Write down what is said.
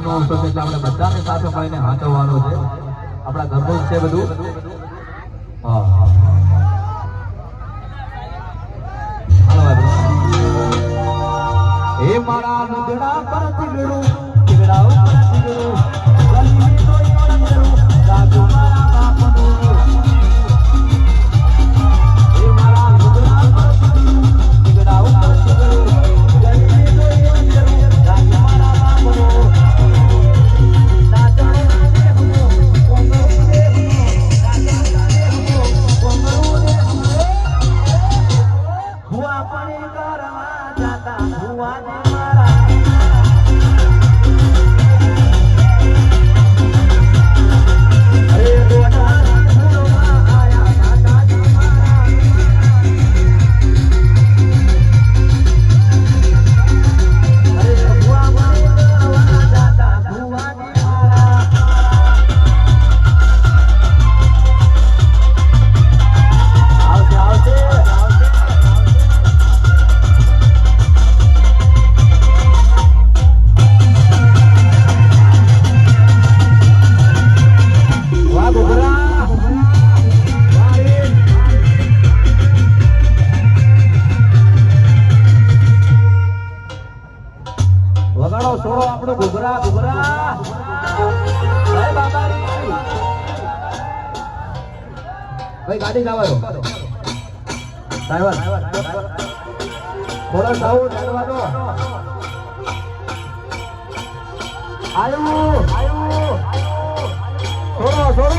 ગામનો ઉત્સવ છે એટલે આપણે બધાને સાથે મળીને હાંચવવાનો છે. આપણા ઘરનું જ છે બધું. હા હે મારા લુગડા પર તીગડું તીગડા ઉપર તીગડું ગલી તો ઈંદરું રાજુ મારા બાપનું. હે મારા લુગડા પર તીગડું તીગડા ઉપર તીગડું ગલી તો ઈંદરું રાજુ મારા બાપનું. નાચણો દેહનો કોંગળો દેહનો નાચણો દેહનો કોંગળો દેહનો હુઆ પાણી કરવા જાતા હુઆ વગાડો છોડો આપણું ઘુઘરા ઘુઘરા. જય બાબારી. ભાઈ ગાડી લાવો ડ્રાઈવર થોડો સાઉન્ડ ચડવા દો. આયો છોડો છોડો